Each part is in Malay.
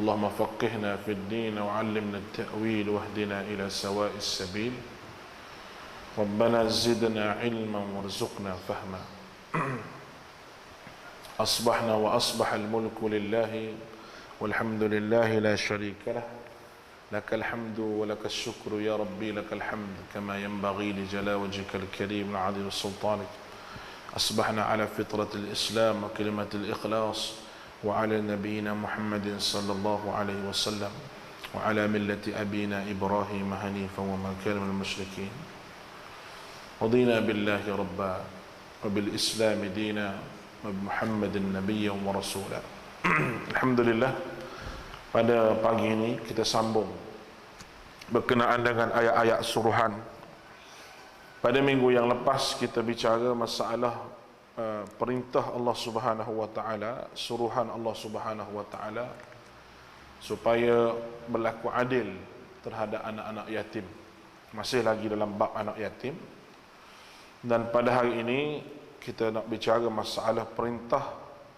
اللهم فقهنا في الدين وعلمنا التأويل واهدنا إلى سواء السبيل ربنا زدنا علما وارزقنا فهما أصبحنا وأصبح الملك لله والحمد لله لا شريك له لك الحمد ولك الشكر يا ربي لك الحمد كما ينبغي لجلال وجهك الكريم العظيم سلطانك أصبحنا على فطرة الإسلام وكلمة الإخلاص وعلى نبينا محمد صلى الله عليه وسلم وعلى ملة أبينا إبراهيم حنيفا وما كان من المشركين رضينا بالله ربا وبالإسلام دينا وبمحمد نبيا ورسولا. Alhamdulillah, pada pagi ini kita sambung berkenaan dengan ayat-ayat suruhan. Pada minggu yang lepas kita bicara masalah perintah Allah Subhanahu wa taala, suruhan Allah Subhanahu wa taala supaya berlaku adil terhadap anak-anak yatim. Masih lagi dalam bab anak yatim. Dan pada hari ini kita nak bicara masalah perintah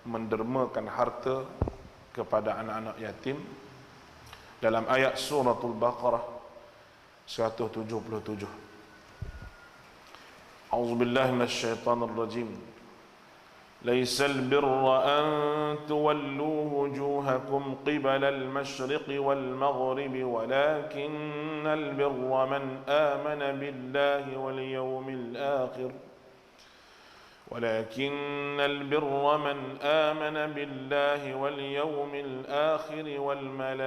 mendermakan harta kepada anak-anak yatim dalam ayat suratul Baqarah 177. A'udzubillahi minasyaitonir rajim. Laisal birra an tuwallu wujuhakum qibala al-masyriqi wal maghribi walakinnal birra man amana billahi wal yawmil akhir ولكن البر من آمن بالله واليوم الآخر والملائكة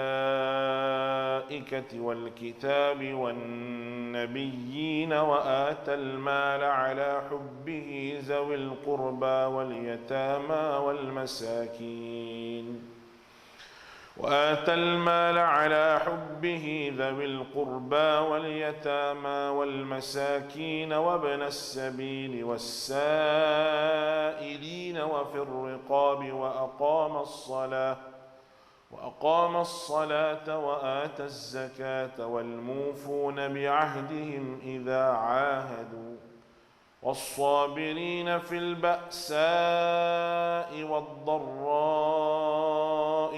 والكتاب والنبيين وآتى المال على حبه ذوي القربى واليتامى والمساكين وآتى المال على حبه ذوي القربى واليتامى والمساكين وابن السبيل والسائلين وفي الرقاب وأقام الصلاة وآتى الزكاة والموفون بعهدهم إذا عاهدوا والصابرين في البأساء والضراء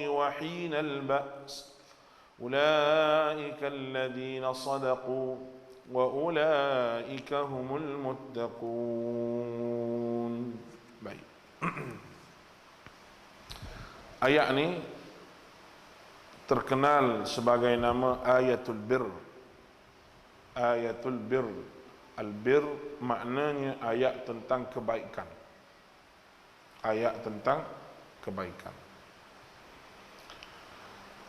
وحين البأس أولئك الذين صدقوا وأولئك هم المتقون. Baik. Ayat ini terkenal sebagai nama Ayatul Bir. Ayatul Bir. Al-Bir maknanya ayat tentang kebaikan. Ayat tentang kebaikan.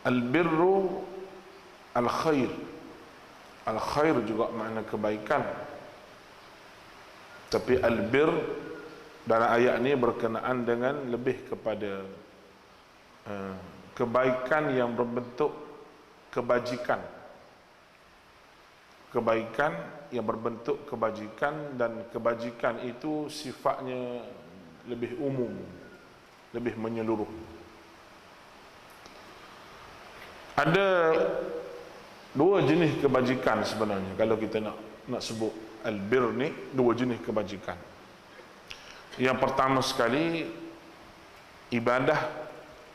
Al-birru al-khair. Al-khair juga makna kebaikan. Tapi al-bir dalam ayat ini berkenaan dengan lebih kepada kebaikan yang berbentuk kebajikan. Kebaikan yang berbentuk kebajikan, dan kebajikan itu sifatnya lebih umum, lebih menyeluruh. Ada dua jenis kebajikan sebenarnya. Kalau kita nak sebut al-bir ni, dua jenis kebajikan. Yang pertama sekali ibadah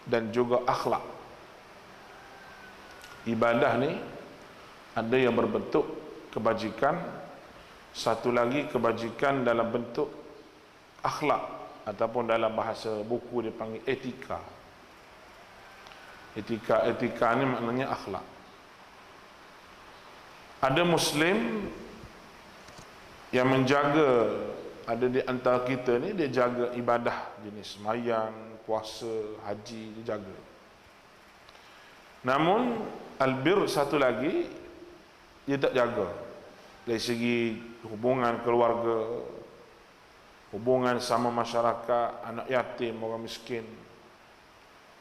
dan juga akhlak. Ibadah ni ada yang berbentuk kebajikan, satu lagi kebajikan dalam bentuk akhlak, ataupun dalam bahasa buku dipanggil etika. Etika ni maknanya akhlak. Ada Muslim yang menjaga, ada di antara kita ni dia jaga ibadah jenis sembahyang, puasa, haji, dia jaga. Namun albir satu lagi dia tak jaga dari segi hubungan keluarga, hubungan sama masyarakat, anak yatim, orang miskin.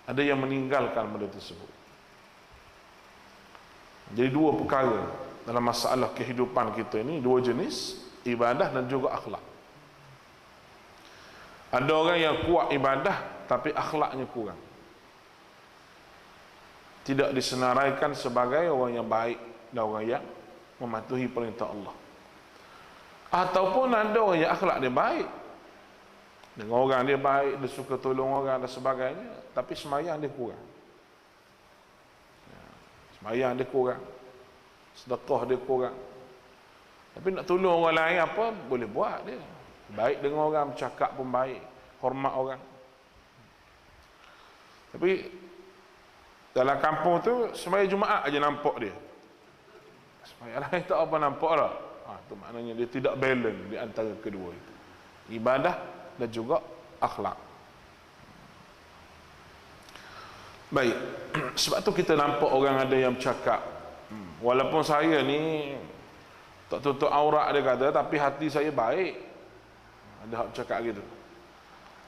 Ada yang meninggalkan benda tersebut. Jadi dua perkara dalam masalah kehidupan kita ini, dua jenis, ibadah dan juga akhlak. Ada orang yang kuat ibadah tapi akhlaknya kurang, tidak disenaraikan sebagai orang yang baik dan orang yang mematuhi perintah Allah. Ataupun ada orang yang akhlak dia baik, dengan orang dia baik, dia suka tolong orang dan sebagainya, tapi sembahyang dia kurang. Sembahyang dia kurang, sedekah dia kurang. Tapi nak tolong orang lain apa, boleh buat dia. Baik dengan orang, bercakap pun baik, hormat orang. Tapi dalam kampung tu sembahyang Jumaat aja nampak dia. Sembahyang lain tak apa nampak dah. Tu maknanya dia tidak balance di antara kedua itu. Ibadah dan juga akhlak. Baik. Sebab tu kita nampak orang ada yang bercakap, walaupun saya ni tak tutup aurat dia kata, tapi hati saya baik. Ada hak bercakap gitu.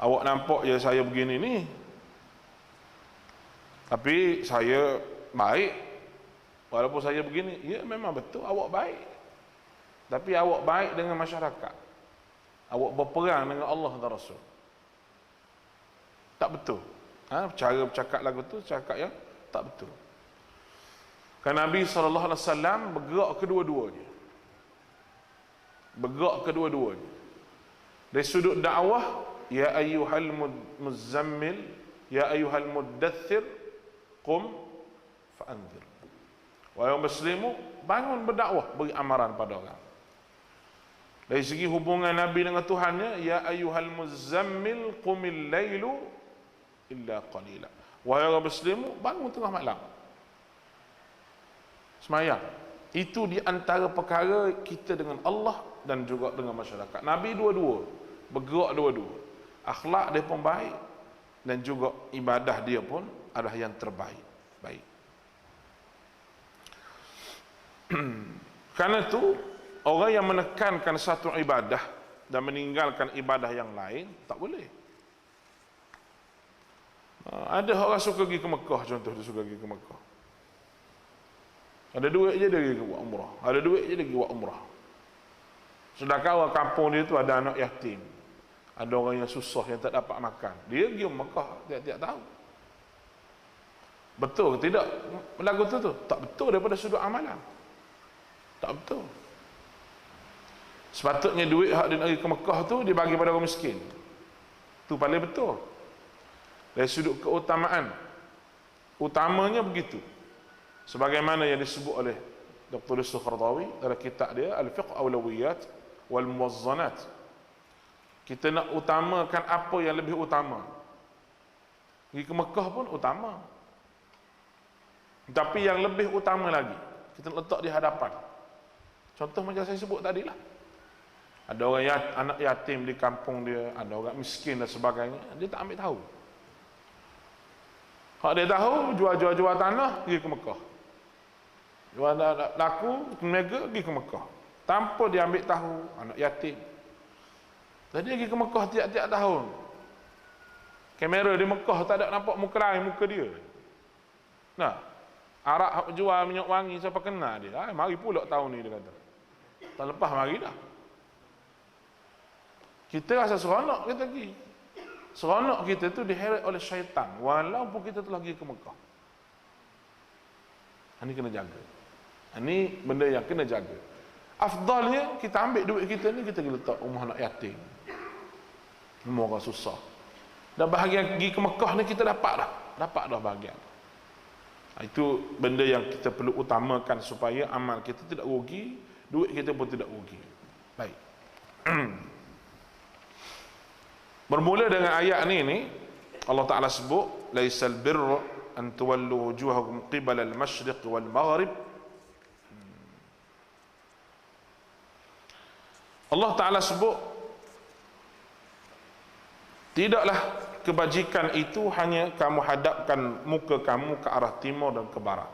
Awak nampak je saya begini ni, tapi saya baik. Walaupun saya begini, ya memang betul awak baik. Tapi awak baik dengan masyarakat. Awak berperang dengan Allah dan Rasul. Tak betul. Cara bercakap lagu tu cakap yang tak betul. Kan Nabi SAW bergerak kedua-duanya. Bergerak kedua-duanya. Dari sudut dakwah, ya ayyuhal muzammil, ya ayyuhal muddathir, qum fa'anzir. Wahai muslimu, bangun berdakwah, beri amaran pada orang. Dari segi hubungan Nabi dengan Tuhannya, ya ayyuhal muzammil qumil lailu illa qalila. Wahai orang muslimu, bangun tengah malam, semayang. Itu di antara perkara kita dengan Allah dan juga dengan masyarakat. Nabi dua-dua, bergerak dua-dua. Akhlak dia pun baik dan juga ibadah dia pun adalah yang terbaik. Baik. Karena itu orang yang menekankan satu ibadah dan meninggalkan ibadah yang lain tak boleh. Ada orang suka pergi ke Mekah, contoh dia suka pergi ke Mekah. Ada duit je dia pergi buat umrah. Ada duit je dia pergi buat umrah. Sedangkan orang kampung dia tu ada anak yatim, ada orang yang susah yang tak dapat makan. Dia pergi Mekah tiap-tiap tahun. Betul ke tidak lagu tu? Tak betul daripada sudut amalan. Tak betul. Sepatutnya duit hak dia nak pergi ke Mekah tu dibagi pada orang miskin. Tu paling betul. Dari sudut keutamaan, utamanya begitu. Sebagaimana yang disebut oleh Dr. Yusuf Qaradawi dalam kitab dia Al-Fiqh Awlawiyat wal Muwazzanat. Kita nak utamakan apa yang lebih utama. Pergi ke Mekah pun utama. Tapi yang lebih utama lagi, kita letak di hadapan. Contoh macam saya sebut tadi lah. Ada orang anak yatim di kampung dia, ada orang miskin dan sebagainya, dia tak ambil tahu. Kalau dia tahu, jual tanah, pergi ke Mekah. Jual laku, mega, pergi ke Mekah. Tanpa dia ambil tahu, anak yatim. Jadi dia pergi ke Mekah tiap-tiap tahun. Kamera di Mekah tak ada nampak muka lain, muka dia. Nah, Arab jual minyak wangi, siapa kenal dia? Mari pula tahun ni, dia kata. Tahun lepas mari dah. Kita rasa seronok kita pergi. Seronok kita tu diheret oleh syaitan walaupun kita telah pergi ke Mekah. Ini kena jaga. Ini benda yang kena jaga. Afdalnya kita ambil duit kita ni, kita letak rumah anak yatim, rumah orang susah. Dan bahagian pergi ke Mekah ni kita dapat dah bahagian. Itu benda yang kita perlu utamakan supaya amal kita tidak rugi, duit kita pun tidak rugi. Baik. Bermula dengan ayat ni Allah Ta'ala sebut laisal birra an tuwallu wujuhakum qibala al-masyriq wal maghrib. Allah Ta'ala sebut tidaklah kebajikan itu hanya kamu hadapkan muka kamu ke arah timur dan ke barat.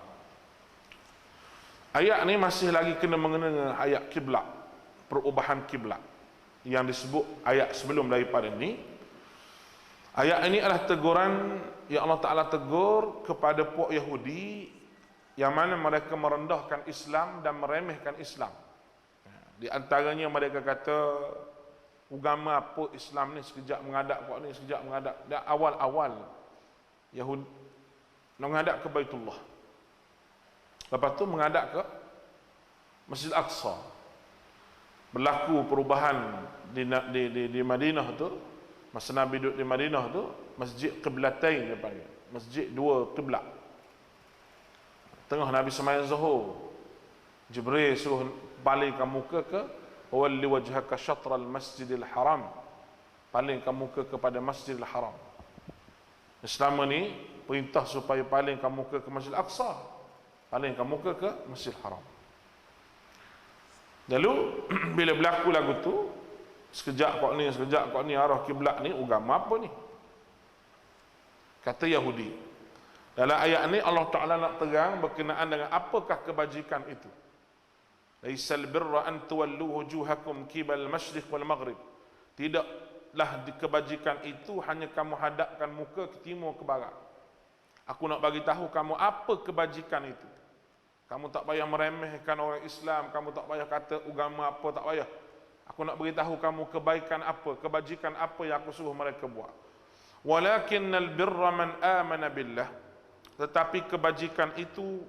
Ayat ni masih lagi kena mengena dengan ayat kiblat, perubahan kiblat yang disebut ayat sebelum daripada ini. Ayat ini adalah teguran yang Allah Ta'ala tegur kepada puak Yahudi yang mana mereka merendahkan Islam dan meremehkan Islam. Di antaranya mereka kata agama apa Islam ni sekejap menghadap puak ni, sekejap menghadap. Dan awal-awal Yahudi menghadap ke Baitullah, lepas tu menghadap ke Masjid Aqsa. Berlaku perubahan di Madinah tu. Masa Nabi duduk di Madinah tu, Masjid Qiblatain dia panggil, masjid dua kiblat. Tengah Nabi sembahyang Zuhur, Jibril suruh palingkan muka ke walli wajhaka syatral masjidil haram, palingkan muka kepada Masjidil Haram. Selama ni perintah supaya palingkan muka ke Masjidil Aqsa, palingkan muka ke Masjidil Haram. Lalu bila berlaku lagu tu, sekejap kau ni arah kiblat ni agama apa ni? Kata Yahudi. Dalam ayat ni Allah Taala nak terang berkenaan dengan apakah kebajikan itu. Laisal birra an tuwallu wujuhakum qibal masyriq wal maghrib. Tidaklah kebajikan itu hanya kamu hadapkan muka ke timur ke barat. Aku nak bagi tahu kamu apa kebajikan itu. Kamu tak payah meremehkan orang Islam, kamu tak payah kata agama apa, tak payah. Aku nak beritahu kamu kebaikan apa, kebajikan apa yang aku suruh mereka buat. Walakinnal birra man amana billah. Tetapi kebajikan itu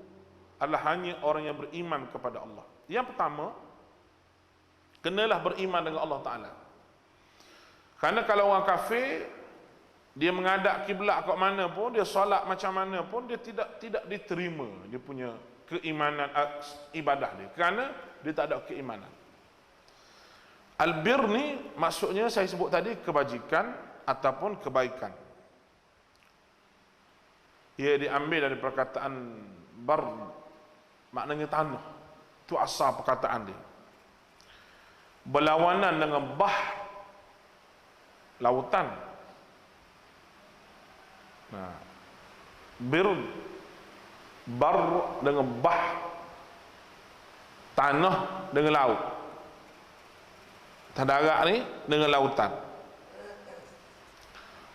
adalah hanya orang yang beriman kepada Allah. Yang pertama, kenalah beriman dengan Allah Ta'ala. Kerana kalau orang kafir, dia menghadap kiblat kat mana pun, dia solat macam mana pun, dia tidak diterima dia punya keimanan, ibadah dia, kerana dia tak ada keimanan. Albir ni maksudnya saya sebut tadi kebajikan ataupun kebaikan. Ia diambil dari perkataan bar, maknanya tanah. Itu asal perkataan dia. Berlawanan dengan bah, lautan. Nah, bir, bar dengan bah, tanah dengan laut. Darat ni dengan lautan.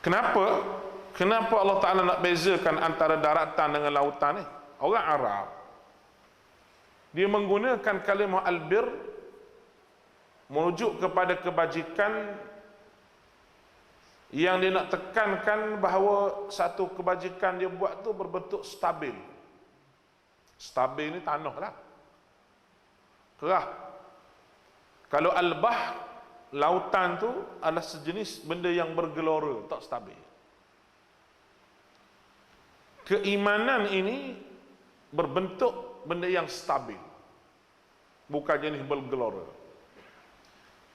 Kenapa Allah Ta'ala nak bezakan antara daratan dengan lautan ni? Orang Arab, dia menggunakan kalimah albir merujuk kepada kebajikan yang dia nak tekankan bahawa satu kebajikan dia buat tu berbentuk stabil. Stabil ni tanah lah, kerah. Kalau albah, lautan tu adalah sejenis benda yang bergelora, tak stabil. Keimanan ini berbentuk benda yang stabil, bukan jenis bergelora.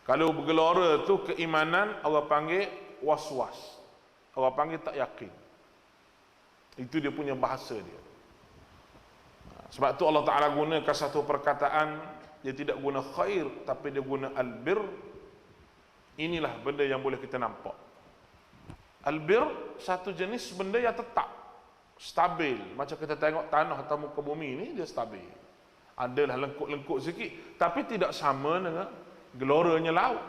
Kalau bergelora tu keimanan, orang panggil was-was, orang panggil tak yakin. Itu dia punya bahasa dia. Sebab tu Allah Ta'ala gunakan satu perkataan, dia tidak guna khair, tapi dia guna albir. Inilah benda yang boleh kita nampak. Albir satu jenis benda yang tetap, stabil. Macam kita tengok tanah atau muka bumi ni, dia stabil. Adalah lengkuk-lengkuk sikit, tapi tidak sama dengan geloranya laut.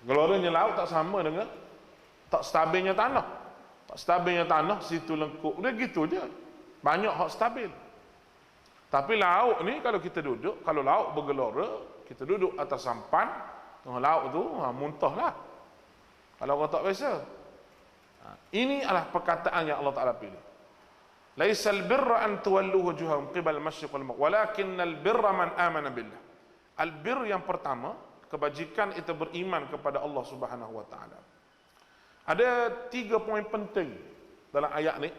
Geloranya laut tak sama dengan tak stabilnya tanah. Tak stabilnya tanah, situ lengkuk, dia gitu je. Banyak hak stabil. Tapi laut ni kalau kita duduk, kalau laut bergelora, kita duduk atas sampan, tengah laut tu muntah lah kalau orang tak biasa. Ini adalah perkataan yang Allah Ta'ala pilih. Laisal birra an tuwallu wujuhakum qibal masyriq wal maghrib walakinnal birra man amana billah. Albir yang pertama, kebajikan itu beriman kepada Allah Subhanahu wa taala. Ada 3 poin penting dalam ayat ni.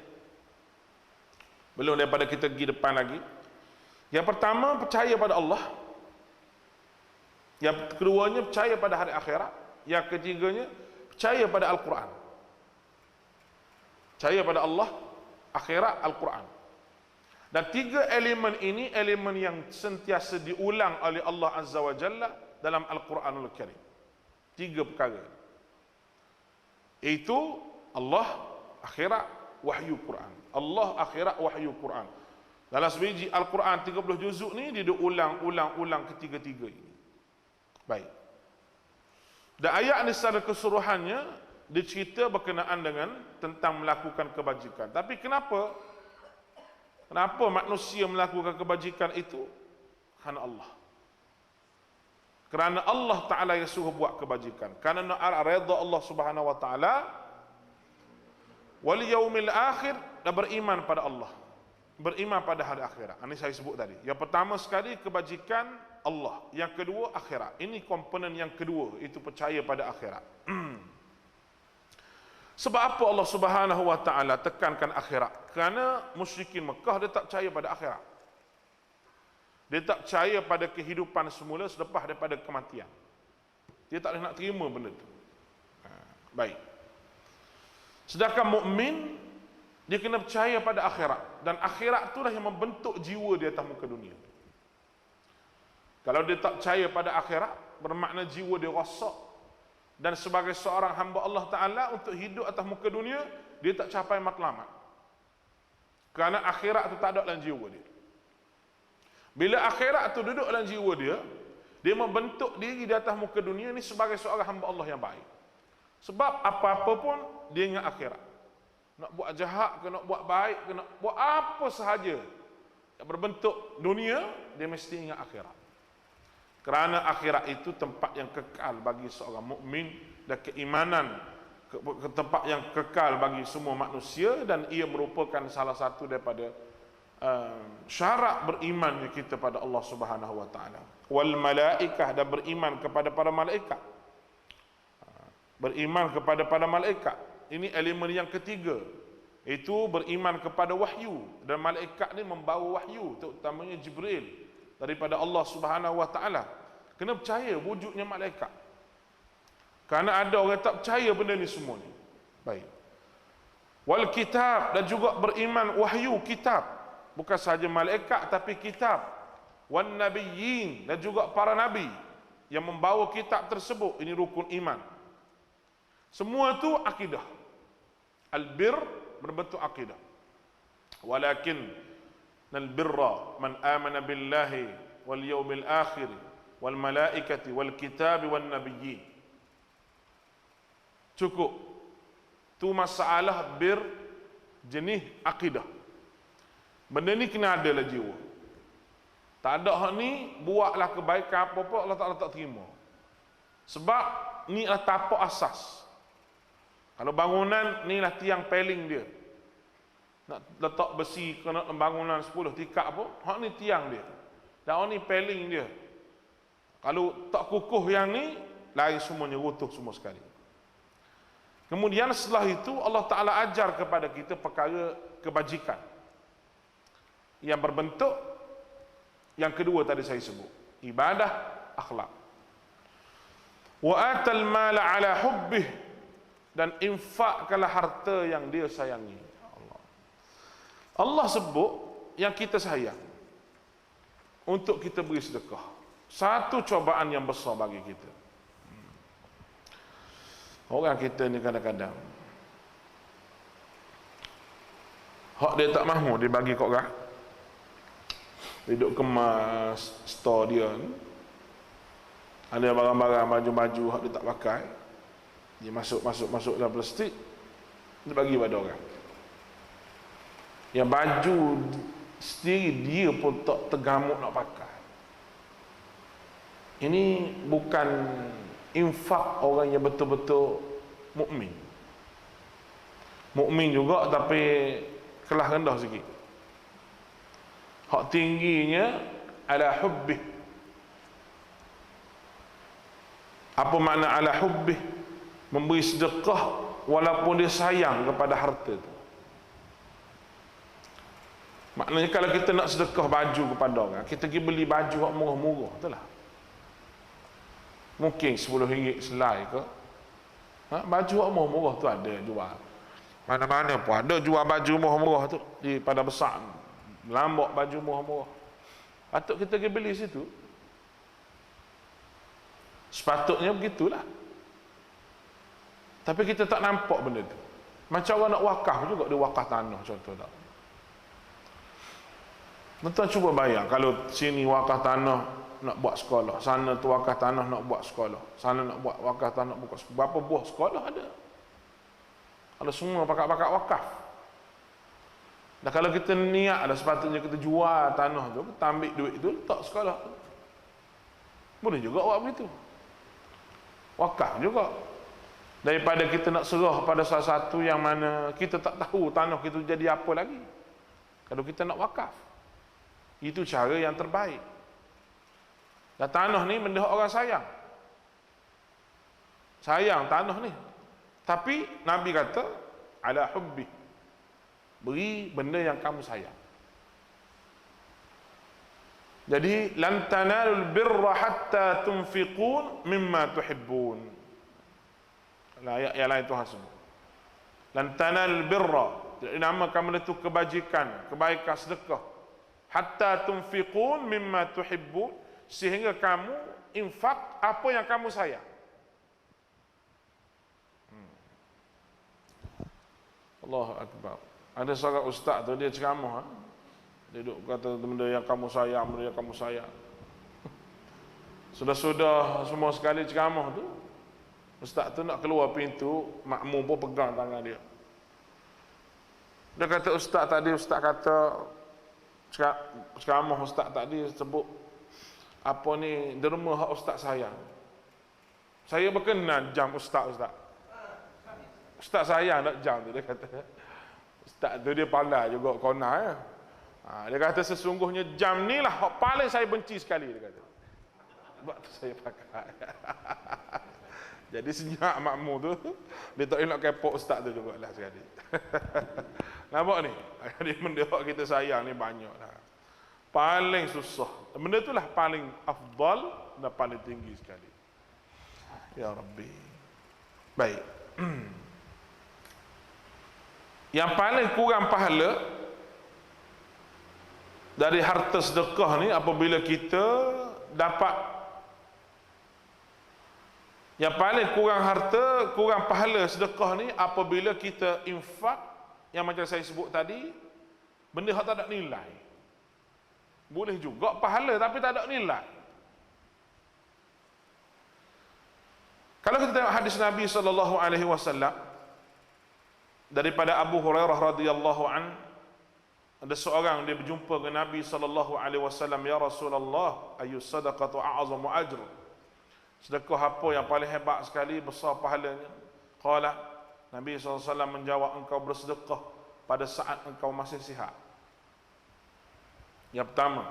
Belum daripada kita pergi depan lagi. Yang pertama, percaya pada Allah. Yang keduanya, percaya pada hari akhirat. Yang ketiganya, percaya pada Al-Quran. Percaya pada Allah, akhirat, Al-Quran. Dan 3 elemen ini elemen yang sentiasa diulang oleh Allah Azza wa Jalla dalam Al-Quranul Karim. 3 perkara. Itu Allah, akhirat, wahyu Quran. Allah, akhirat, wahyu Quran. Dalam sebiji Al-Quran 30 juzuk ni dia ulang ketiga-tiga ini. Baik. Dan ayat ni secara keseluruhannya dia cerita berkenaan dengan tentang melakukan kebajikan. Tapi kenapa manusia melakukan kebajikan itu? Kerana Allah. Kerana Allah Ta'ala yang suruh buat kebajikan. Kerana redha Allah Subhanahu wa Ta'ala, wal yaumil akhir, dan beriman pada Allah, beriman pada hari akhirat. Ini saya sebut tadi. Yang pertama sekali kebajikan Allah, yang kedua akhirat. Ini komponen yang kedua, itu percaya pada akhirat. Sebab apa Allah Subhanahu wa taala tekankan akhirat? Kerana musyrikin Mekah dia tak percaya pada akhirat. Dia tak percaya pada kehidupan semula selepas daripada kematian. Dia tak boleh nak terima benda tu. Baik. Sedangkan mukmin dia kena percaya pada akhirat, dan akhirat itulah yang membentuk jiwa di atas muka dunia. Kalau dia tak percaya pada akhirat, bermakna jiwa dia rosak, dan sebagai seorang hamba Allah Ta'ala untuk hidup atas muka dunia, dia tak capai matlamat. Kerana akhirat itu tak ada dalam jiwa dia. Bila akhirat itu duduk dalam jiwa dia, dia membentuk diri di atas muka dunia ni sebagai seorang hamba Allah yang baik. Sebab apa-apa pun dia ingat akhirat. Nak buat jahat ke, nak buat baik ke, nak buat apa sahaja yang berbentuk dunia, dia mesti ingat akhirat. Kerana akhirat itu tempat yang kekal bagi seorang mukmin, dan keimanan ke tempat yang kekal bagi semua manusia, dan ia merupakan salah satu daripada syarat beriman kita pada Allah Subhanahu wa taala. Wal malaikah, dan beriman kepada para malaikat. Beriman kepada para malaikat. Ini elemen yang ketiga. Itu beriman kepada wahyu, dan malaikat ni membawa wahyu, terutamanya Jibril daripada Allah Subhanahu wa taala. Kena percaya wujudnya malaikat. Kerana ada orang tak percaya benda ni semua ni. Baik. Wal kitab, dan juga beriman wahyu kitab. Bukan sahaja malaikat tapi kitab. Wan nabiyyin, dan juga para nabi yang membawa kitab tersebut. Ini rukun iman. Semua itu akidah. Al-bir berbentuk akidah. Walakin al-birra man amana billahi wal yawmil akhir wal malaikati wal kitabi wan nabiyyin. Cukup. Tu masalah bir jenis akidah. Benda ni kena ada lah jiwa. Tak ada hak ni, buatlah kebaikan apa-apa, Allah Ta'ala tak terima. Sebab ni adalah tapak asas. Kalau bangunan, ni lah tiang peling dia. Nak letak besi, kena bangunan 10 tikap apa, hak ni tiang dia. Dan hak ni peling dia. Kalau tak kukuh yang ni, lain semuanya runtuh semua sekali. Kemudian setelah itu, Allah Ta'ala ajar kepada kita perkara kebajikan yang berbentuk yang kedua tadi saya sebut, ibadah, akhlak. Wa atal mala ala hubbih, dan infakkanlah harta yang dia sayangi. Allah sebut yang kita sayang untuk kita beri sedekah. Satu cobaan yang besar bagi kita. Orang kita ni kadang-kadang hak dia tak mahu dia bagi kat orang. Dia duduk kemas store dia ni, ada barang-barang baju-baju hak dia tak pakai, dia masuk dalam plastik, dia bagi pada orang. Yang baju sendiri dia pun tak tergamuk nak pakai. Ini bukan infak orang yang betul-betul mukmin. Mukmin juga tapi kelas rendah sikit. Hak tingginya ala hubbih. Apa makna ala hubbih? Memberi sedekah walaupun dia sayang kepada harta itu. Maknanya kalau kita nak sedekah baju kepada orang, kita pergi beli baju yang murah-murah, betul lah. Mungkin RM10 selai ke. Baju yang murah-murah tu ada jual. Mana-mana pun ada jual baju murah-murah tu di pada besar. Melambak baju murah-murah. Patut kita pergi beli situ. Sepatutnya begitulah. Tapi kita tak nampak benda tu. Macam orang nak wakaf juga, dia wakaf tanah contoh tak. Tuan cuba bayang kalau sini wakaf tanah nak buat sekolah, sana tu wakaf tanah nak buat sekolah, sana nak buat wakaf tanah nak buat sekolah. Berapa buah sekolah ada? Kalau semua pakat-pakat wakaf. Dan kalau kita niat dah sepatutnya kita jual tanah tu, kita ambil duit tu letak sekolah tu. Boleh juga buat begitu. Wakaf juga. Daripada kita nak serah pada salah satu yang mana kita tak tahu tanah kita jadi apa lagi. Kalau kita nak wakaf, itu cara yang terbaik. Dan tanah ni benda orang sayang. Sayang tanah ni. Tapi Nabi kata ala hubbi, beri benda yang kamu sayang. Jadi lan tanalul birra hatta tunfiqun mimma tuhibbun. Ayat yang lain Tuhan sebut lan tanalul birra, dinamakan itu kebajikan, kebaikan, sedekah, hatta tunfiqun mimma tuhibbun, sehingga kamu infak apa yang kamu sayang. Allahu Akbar. Ada seorang ustaz tu, dia ceramah, dia duduk kata benda yang kamu sayang, benda yang kamu sayang. Sudah-sudah semua sekali ceramah tu, ustaz tu nak keluar pintu, makmum pun pegang tangan dia. Dia kata ustaz tadi, ustaz kata ceramah ustaz tadi sebut apa ni, derma hak ustaz sayang. Saya berkenan jam ustaz. Ustaz sayang nak jam tu, dia kata. Ustaz tu dia pandai juga kona ya. Dia kata sesungguhnya jam ni lah hak paling saya benci sekali, dia kata. Sebab tu saya pakai. Jadi senyap makmum tu, dia tak nak kepok ustaz tu jugalah sekali. Nampak ni? Jadi benda kita sayang ni banyak lah. Paling susah. Benda tu lah paling afdal dan paling tinggi sekali. Ya Rabbi. Baik. Yang paling kurang pahala dari harta sedekah ni apabila kita dapat, yang paling kurang harta, kurang pahala sedekah ni apabila kita infak yang macam saya sebut tadi, benda yang tak ada nilai. Boleh juga pahala tapi tak ada nilai. Kalau kita tengok hadis Nabi SAW daripada Abu Hurairah radhiyallahu an, ada seorang dia berjumpa dengan Nabi SAW, ya Rasulullah, ayu sadaqatu a'zamu ajr, sedekah apa yang paling hebat sekali, besar pahalanya? Qala, Nabi SAW menjawab, engkau bersedekah pada saat engkau masih sihat. Yang pertama,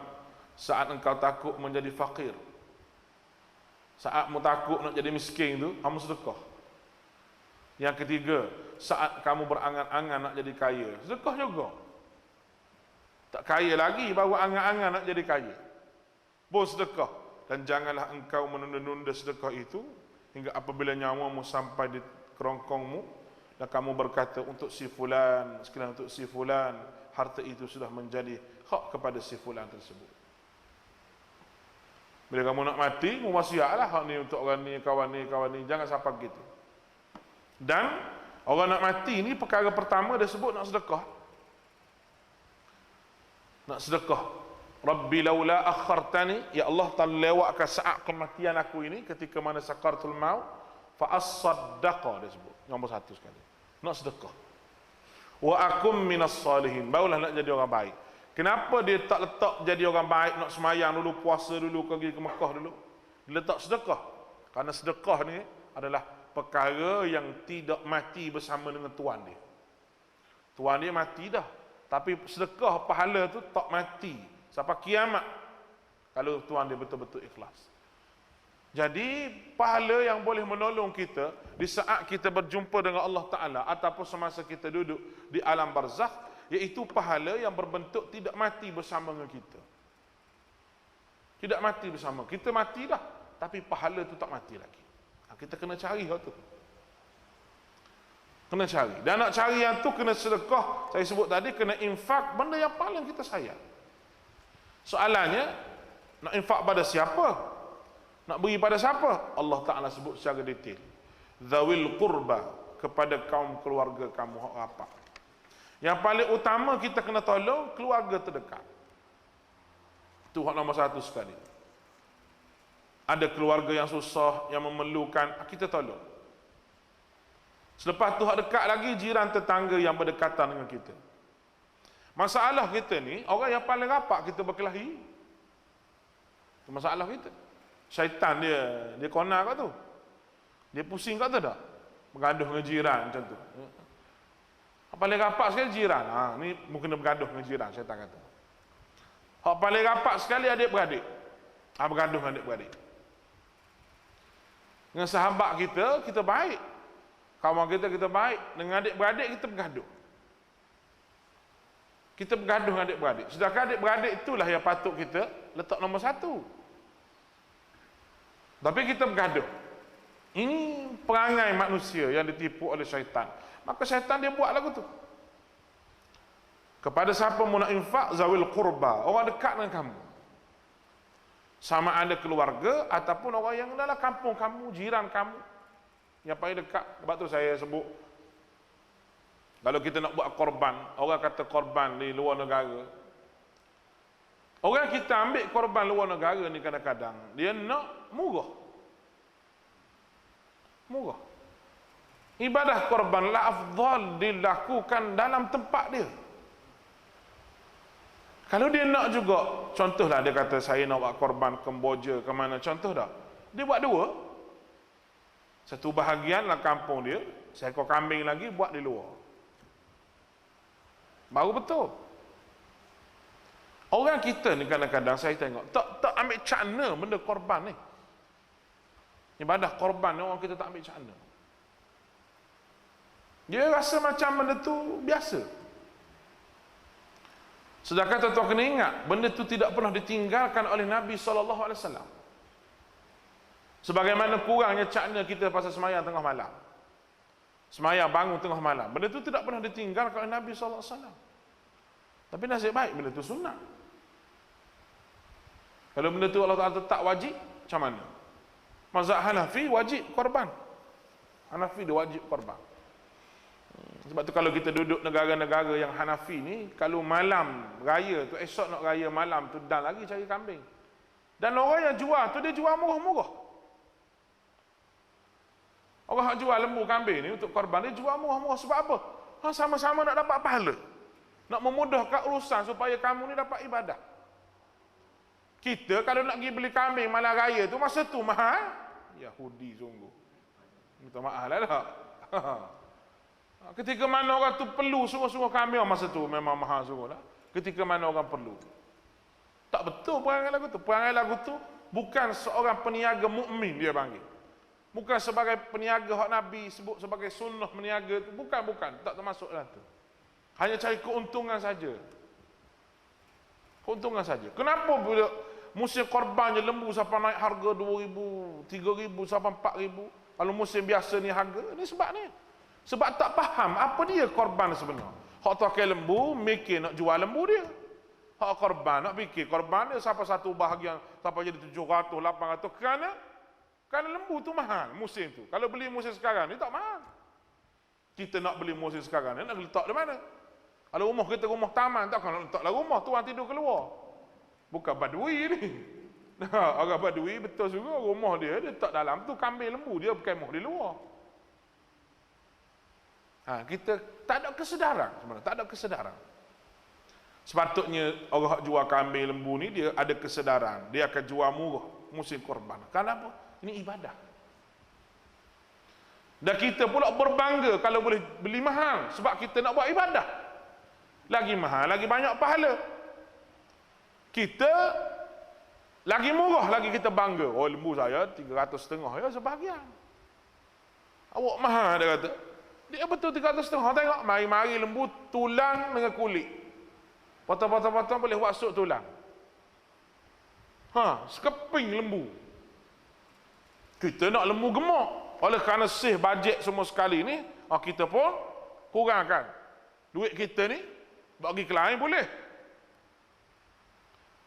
saat engkau takut menjadi fakir, saat mu takut nak jadi miskin tu, kamu sedekah. Yang ketiga, saat kamu berangan-angan nak jadi kaya, sedekah juga. Tak kaya lagi baru angan-angan nak jadi kaya, pun sedekah. Dan janganlah engkau menunda-nunda sedekah itu hingga apabila nyawamu sampai di kerongkongmu dan kamu berkata, untuk si fulan, sekalian untuk si fulan, harta itu sudah menjadi hak kepada si fulan tersebut. Bila kamu nak mati, mu wasiatlah hak ni untuk orang ni, kawan ni, kawan ni, jangan sampai begitu. Dan orang nak mati ni perkara pertama dia sebut nak sedekah. Nak sedekah. Rabbi laula akhartani, ya Allah, tak lewatkan saat kematian aku ini, ketika mana sakaratul maut, fa as-saddaqa, dia sebut nombor satu sekali, nak sedekah. Wa akum minas salihin, barulah nak jadi orang baik. Kenapa dia tak letak jadi orang baik, nak semayang dulu, puasa dulu, pergi ke Mekah dulu, dia letak sedekah? Karena sedekah ni adalah perkara yang tidak mati bersama dengan tuan dia. Tuan dia mati dah, tapi sedekah pahala tu tak mati sampai kiamat kalau tuan dia betul-betul ikhlas. Jadi pahala yang boleh menolong kita di saat kita berjumpa dengan Allah Ta'ala ataupun semasa kita duduk di alam barzakh, iaitu pahala yang berbentuk tidak mati bersama dengan kita. Tidak mati bersama kita, mati dah, tapi pahala tu tak mati lagi. Kita kena cari hal tu, kena cari. Dan nak cari yang tu kena sedekah. Saya sebut tadi, kena infak benda yang paling kita sayang. Soalannya, nak infak pada siapa? Nak beri pada siapa? Allah Ta'ala sebut secara detail, zawil qurba, kepada kaum keluarga kamu, hak rapat. Yang paling utama kita kena tolong keluarga terdekat. Itu hak nombor satu sekali. Ada keluarga yang susah, yang memerlukan, kita tolong. Selepas tu hak dekat lagi, jiran tetangga yang berdekatan dengan kita. Masalah kita ni, orang yang paling rapat kita berkelahi. Itu masalah kita. Syaitan dia kona kat tu. Dia pusing kat tu dah. Bergaduh dengan jiran macam tu. Hak paling rapat sekali jiran. Ni mungkin bergaduh dengan jiran, syaitan kata. Hak paling rapat sekali adik-beradik. Bergaduh dengan adik-beradik. Dengan sahabat kita baik. Kawan kita baik, dengan adik-beradik kita bergaduh. Kita bergaduh dengan adik-beradik. Sedangkan adik-beradik itulah yang patut kita letak nombor satu. Tapi kita bergaduh. Ini perangai manusia yang ditipu oleh syaitan. Maka syaitan dia buat lagu tu. Kepada siapa mu nak infak, zawil qurba, orang dekat dengan kamu. Sama ada keluarga ataupun orang yang dalam kampung kamu, jiran kamu, yang paling dekat. Sebab tu saya sebut, kalau kita nak buat korban, orang kata korban di luar negara. Orang kita ambil korban luar negara ni kadang-kadang dia nak murah. Murah. Ibadah korban la afdal dilakukan dalam tempat dia. Kalau dia nak juga, contohlah dia kata saya nak buat korban Kemboja ke mana, contoh dah. Dia buat dua. Satu bahagian lah kampung dia, seekor kambing lagi buat di luar. Baru betul. Orang kita ni kadang-kadang saya tengok tak ambil cakna benda korban ni. Ibadah korban ni orang kita tak ambil cakna. Dia rasa macam benda tu biasa. Sedangkan tuan-tuan kena ingat, benda tu tidak pernah ditinggalkan oleh Nabi SAW. Sebagaimana kurangnya cakna kita pasal semayang tengah malam. Semayang bangun tengah malam. Benda tu tidak pernah ditinggalkan oleh Nabi SAW. Tapi nasib baik benda tu sunnah. Kalau benda tu Allah Ta'ala tak wajib, macam mana? Mazhab Hanafi wajib korban. Hanafi dia wajib korban. Sebab tu kalau kita duduk negara-negara yang Hanafi ni, kalau malam raya tu, esok nak raya malam tu, dan lagi cari kambing. Dan orang yang jual tu, dia jual murah-murah. Orang yang jual lembu kambing ni untuk korban, dia jual murah-murah. Sebab apa? Sama-sama nak dapat pahala. Nak memudahkan urusan supaya kamu ni dapat ibadah. Kita kalau nak pergi beli kambing malam raya tu, masa tu mahal. Yahudi sungguh. Minta maaf lah tak? Ketika mana orang tu perlu suruh-suruh kambing, masa tu memang mahal sungguh lah. Ketika mana orang perlu. Tak betul perangai lagu tu. Perangai lagu tu bukan seorang peniaga mukmin dia panggil. Bukan sebagai peniaga hak Nabi sebut sebagai sunnah meniaga tu. Bukan. Tak termasuk dalam tu. Hanya cari keuntungan saja. Keuntungan saja. Kenapa bila musim korban je lembu sampai naik harga 2,000, 3,000 sampai 4,000. Kalau musim biasa ni harga, ni sebab ni. Sebab tak faham apa dia korban sebenarnya. Hak tokai lembu, mikir nak jual lembu dia. Hak korban, nak fikir korban dia sampai satu bahagian, sampai jadi 700, 800. Kerana lembu tu mahal musim tu. Kalau beli musim sekarang ni tak mahal. Kita nak beli musim sekarang ni, nak letak di mana? Kalau rumah kita rumah taman, takkan nak letaklah rumah tu orang tidur keluar. Bukan badui ni. Orang badui betul juga rumah dia letak dalam tu kambing lembu dia kemah di luar. Kita tak ada kesedaran sebenarnya, tak ada kesedaran. Sepatutnya orang jual kambing lembu ni dia ada kesedaran, dia akan jual murah musim korban. Kenapa? Ini ibadah. Dan kita pula berbangga kalau boleh beli mahal sebab kita nak buat ibadah. Lagi mahal, lagi banyak pahala. Kita lagi murah, lagi kita bangga. Oh, lembu saya 350 ya sebahagian. Awak mahal dia kata. Dia betul 350. Tengok, mari-mari lembu tulang dengan kulit. Potong-potong boleh buat sup tulang. Sekeping lembu. Kita nak lembu gemuk. Oleh kerana sih bajet semua sekali ni, kita pun kurangkan. Duit kita ni bagi ke lain boleh.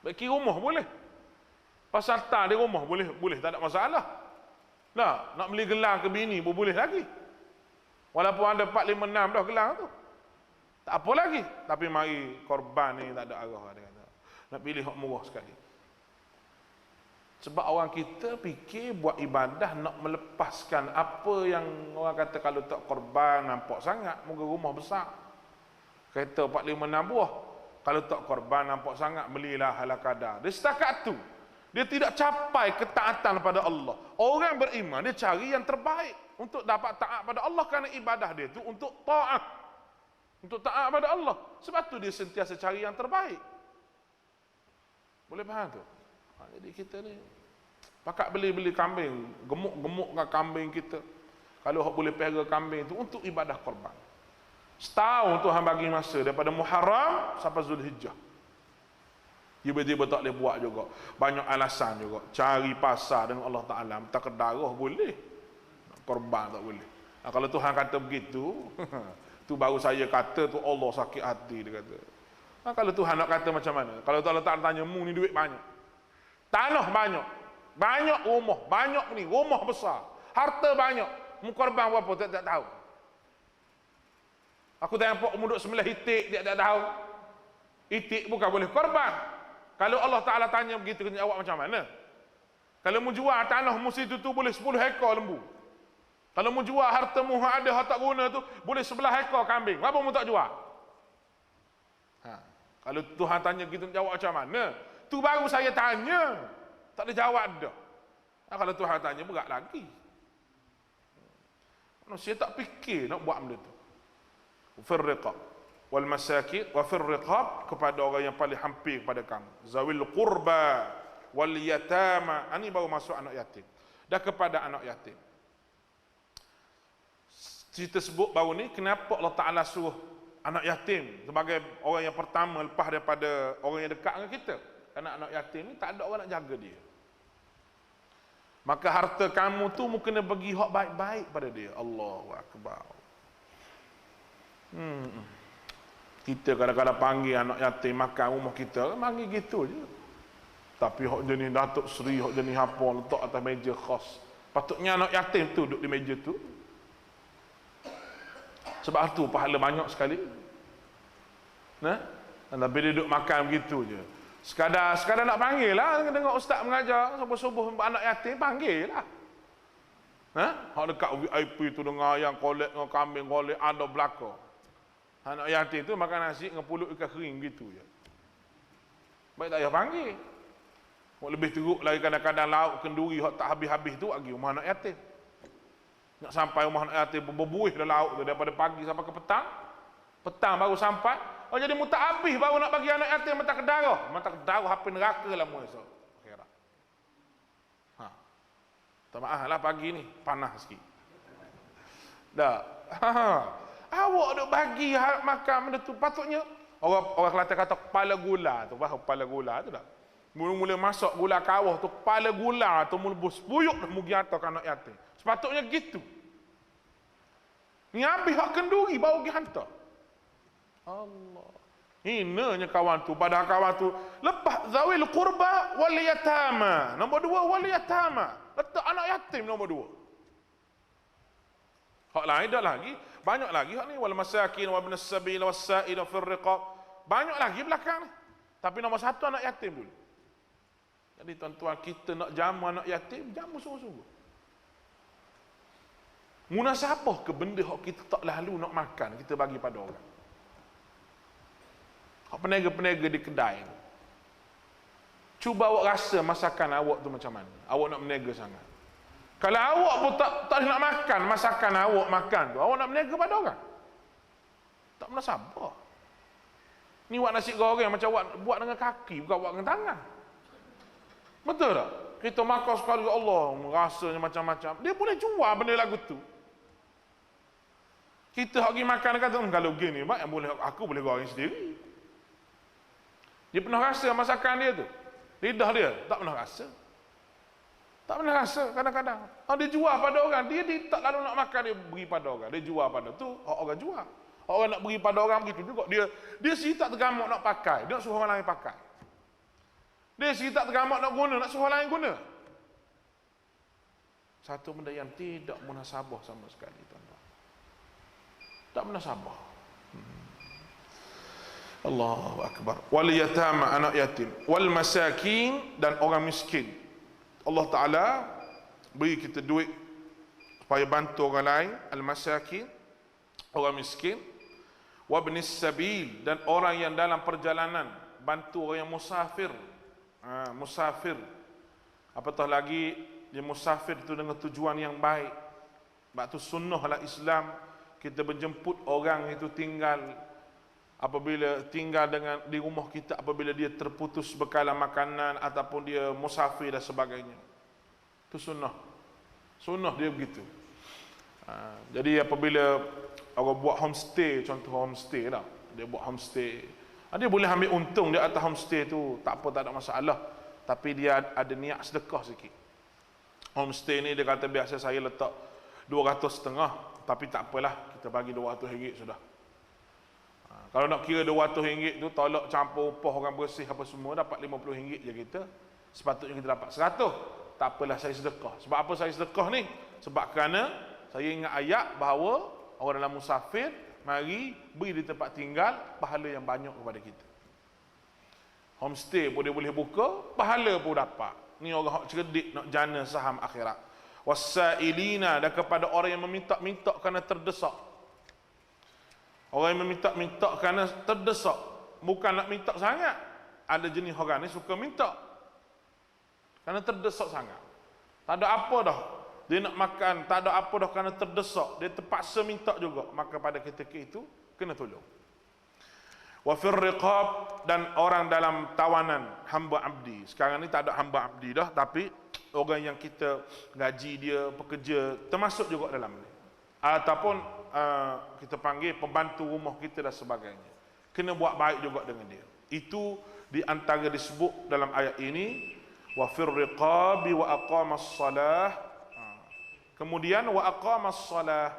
Bagi rumah boleh. Pasal tak di rumah boleh, tak ada masalah. Nak beli gelang ke bini pun boleh lagi. Walaupun ada 4, 5, 6 dah gelang tu. Tak apa lagi. Tapi mari korban ni tak ada arah dia kata. Nak pilih hak murah sekali. Sebab orang kita fikir buat ibadah nak melepaskan apa yang orang kata kalau tak korban nampak sangat, moga rumah besar. Kereta 4, 5, 6 buah. Kalau tak korban nampak sangat, belilah ala kadar. Dia setakat tu. Dia tidak capai ketaatan pada Allah. Orang beriman dia cari yang terbaik untuk dapat taat pada Allah, kerana ibadah dia tu untuk taat. Untuk taat pada Allah. Sebab tu dia sentiasa cari yang terbaik. Boleh faham tu? Jadi kita ni pakat beli kambing, gemuk-gemukkan kambing kita. Kalau hok boleh pelihara kambing tu untuk ibadah korban. Setahun Tuhan bagi masa daripada Muharram sampai Zulhijjah. Tiba-tiba tak boleh buat juga. Banyak alasan juga. Cari pasar dengan Allah Ta'ala. Tak kedarah boleh. Korban tak boleh. Nah, kalau Tuhan kata begitu, tu baru saya kata tu Allah sakit hati, dia kata. Nah, kalau Tuhan nak kata macam mana? Kalau Allah Ta'ala tanya, mu ni duit banyak. Tanah banyak. Banyak rumah. Banyak ni. Rumah besar. Harta banyak. Mu korban berapa? Tak tahu. Aku tak nampak mu duk sebelah itik, tak tahu. Itik bukan boleh korban. Kalau Allah Ta'ala tanya begitu, kena jawab macam mana? Kalau mu jual tanah mu situ tu boleh 10 ekor lembu. Kalau mu jual harta mu ada hak tak guna tu, boleh 11 ekor kambing. Kenapa mu tak jual? Kalau Tuhan tanya gitu, jawab macam mana? Tu baru saya tanya. Tak ada jawab dah. Kalau Tuhan tanya, berat lagi. Manusia tak fikir nak buat benda tu. Firriqab wal masakin wa firriqab, kepada orang yang paling hampir kepada kamu. Zawil qurba wal yatama. Ini baru masuk anak yatim. Dan kepada anak yatim. Cerita sebut baru ni, kenapa Allah Ta'ala suruh anak yatim sebagai orang yang pertama lepas daripada orang yang dekat dengan kita. Kerana anak yatim ni tak ada orang nak jaga dia. Maka harta kamu tu mu kena bagi hak baik-baik pada dia. Allahu Akbar. Kita kadang-kadang panggil anak yatim makan rumah kita, panggil gitu je. Tapi hak jenis Datuk Seri, hak jenis apa, letak atas meja khas. Patutnya anak yatim tu duduk di meja tu. Sebab tu pahala banyak sekali. Nah, tapi dia duduk makan begitu je. Sekadar nak panggil lah, dengar ustaz mengajar subuh-subuh anak yatim, panggil lah. Hak dekat VIP tu dengar yang kolek dengan kambing, kolek ada belakang. Anak yatim tu makan nasi dengan pulut ikan kering gitu je. Baik tak payah panggil. Lebih teruk lagi kadang-kadang lauk kenduri hak tak habis-habis tu lagi rumah anak yatim. Nak sampai rumah anak yatim berbuih dah lauk tu daripada pagi sampai ke petang. Petang baru sampai. Oh, jadi mu tak habis baru nak bagi anak yatim mata kedarah. Mata kedarah api neraka lah mu esok. Akhirat. Tak maaf lah pagi ni panas sikit. Dah. Awak duk bagi makan benda tu, patutnya orang Kelantan kata kepala gula tu, faham kepala gula tu tak? Mula-mula masak gula kawah tu, kepala gula tu mula berspuyuk dah mugi atas anak yatim. Sepatutnya gitu. Ni habis hak kenduri baru pergi hantar. Allah. Hinanya kawan tu, padahal kawan tu lepas zawil qurba wal yatama. Nombor 2 wal yatama. Letak anak yatim nombor 2. Hak lain dah lagi, banyak lagi hak ni wal masakin wa ibn as-sabil was-sa'id fil riqab. Banyak lagi belakang ni. Tapi nombor 1 anak yatim dulu. Jadi tuan-tuan, kita nak jamu anak yatim, jamu sungguh-sungguh. Munasabah ke benda hak kita tak lalu nak makan, kita bagi pada orang. Hak peniaga-peniaga di kedai. Cuba awak rasa masakan awak tu macam mana. Awak nak meniaga sangat. Kalau awak pun tak nak makan masakan awak makan tu, awak nak meniaga pada orang. Tak pernah sabar. Ni buat nasi goreng macam awak buat dengan kaki, bukan buat dengan tangan. Betul tak? Kita makan sekali, Allah, rasanya macam-macam. Dia boleh jual benda lagu tu. Kita pergi makan kata, kalau gini, mak, yang boleh aku boleh goreng sendiri. Dia pernah rasa masakan dia tu. Lidah dia tak pernah rasa. Tak pernah rasa kadang-kadang. Dia jual pada orang, dia tak lalu nak makan, dia beri pada orang. Dia jual pada tu, orang jual. Orang nak beri pada orang begitu juga. Dia sendiri tak tergamak nak pakai, dia nak suruh orang lain pakai. Dia sendiri tak tergamak nak guna, nak suruh orang lain guna. Satu benda yang tidak munasabah sama sekali, tuan-tuan. Tak munasabah. Allahu Akbar. Wal yatama, anak yatim, wal masakin, dan orang miskin. Allah Ta'ala beri kita duit supaya bantu orang lain. Al masakin, orang miskin. Wa ibnis sabil, dan orang yang dalam perjalanan, bantu orang yang musafir. Musafir, apatah lagi dia musafir itu dengan tujuan yang baik. Sebab tu sunnahlah Islam, kita menjemput orang itu tinggal, apabila tinggal dengan di rumah kita, apabila dia terputus bekalan makanan ataupun dia musafir dan sebagainya. Itu sunnah dia begitu. Jadi apabila orang buat homestay, contoh homestay lah, dia buat homestay, dia boleh ambil untung di atas homestay tu, tak apa, tak ada masalah, tapi dia ada niat sedekah sikit. Homestay ni dia kata biasa saya letak 250, tapi tak apalah, kita bagi RM200 sudah. Kalau nak kira RM200 tu tolak campur upah orang bersih apa semua, dapat RM50 je kita. Sepatutnya kita dapat 100. Tak apalah, saya sedekah. Sebab apa saya sedekah ni? Sebab kerana saya ingat ayat bahawa orang dalam musafir mari beri di tempat tinggal pahala yang banyak kepada kita. Homestay pun dia boleh buka, pahala pun dapat. Ni orang hak cerdik nak jana saham akhirat. Wasailina, dan kepada orang yang meminta-minta kerana terdesak. Orang yang meminta-minta kerana terdesak, bukan nak minta sangat. Ada jenis orang ni suka minta kerana terdesak sangat. Tak ada apa dah, dia nak makan, tak ada apa dah kerana terdesak, dia terpaksa minta juga. Maka pada ketika itu kena tolong. Wa fir riqab, dan orang dalam tawanan, hamba abdi. Sekarang ni tak ada hamba abdi dah, tapi orang yang kita gaji dia, pekerja, termasuk juga dalam ni. Ataupun kita panggil pembantu rumah kita dan sebagainya. Kena buat baik juga dengan dia. Itu di antara disebut dalam ayat ini, wa fir riqabi wa aqamas salah. Kemudian wa aqamas salah.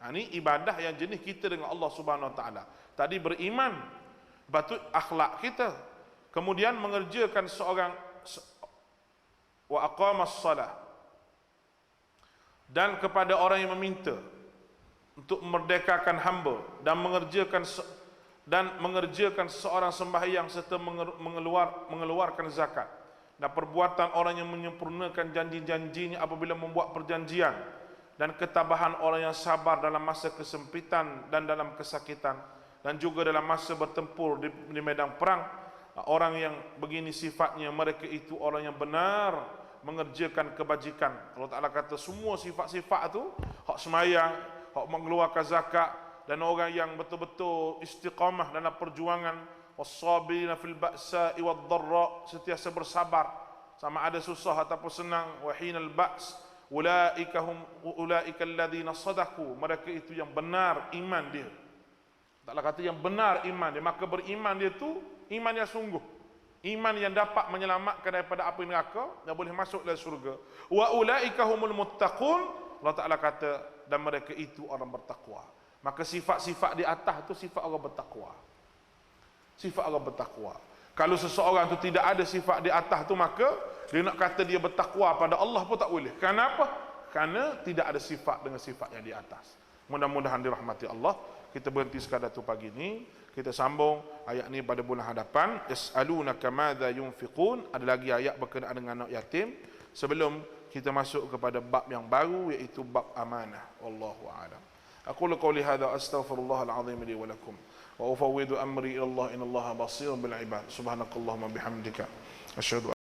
Ini ibadah yang jenis kita dengan Allah Subhanahu Wa Taala. Tadi beriman, patut akhlak kita. Kemudian mengerjakan seorang wa aqamas salah. Dan kepada orang yang meminta untuk memerdekakan hamba dan mengerjakan seorang sembahyang serta mengeluarkan zakat, dan perbuatan orang yang menyempurnakan janji-janjinya apabila membuat perjanjian, dan ketabahan orang yang sabar dalam masa kesempitan dan dalam kesakitan, dan juga dalam masa bertempur di medan perang. Orang yang begini sifatnya, mereka itu orang yang benar mengerjakan kebajikan. Allah Ta'ala kata semua sifat-sifat tu, hak semayang, hak mengeluarkan zakat, dan orang yang betul-betul istiqamah dalam perjuangan, was-sabirina fil ba'sa'i wad-dharra, sentiasa bersabar sama ada susah ataupun senang, wa hinal ba's ulaika alladhina sadaqu, mereka itu yang benar iman dia. Allah kata yang benar iman dia, maka beriman dia tu iman yang sungguh, iman yang dapat menyelamatkan daripada api neraka dan boleh masuk dalam syurga. Wa ulaika humul muttaqun, Allah Ta'ala kata dan mereka itu orang bertakwa. Maka sifat-sifat di atas tu sifat orang bertakwa. Sifat orang bertakwa. Kalau seseorang tu tidak ada sifat di atas tu, maka dia nak kata dia bertakwa pada Allah pun tak boleh. Kenapa? Kerana tidak ada sifat dengan sifat yang di atas. Mudah-mudahan dirahmati Allah. Kita berhenti sekadar tu pagi ni. Kita sambung ayat ni pada bulan hadapan. Yas'alunaka madza yunfiqun. Ada lagi ayat berkenaan dengan anak yatim sebelum kita masuk kepada bab yang baru, iaitu bab amanah. Wallahu a'lam. أقول قولي هذا أستغفر الله العظيم لي ولكم وأفوض أمري إلى الله إن الله بصير بالعباد سبحانك اللهم وبحمدك أشهد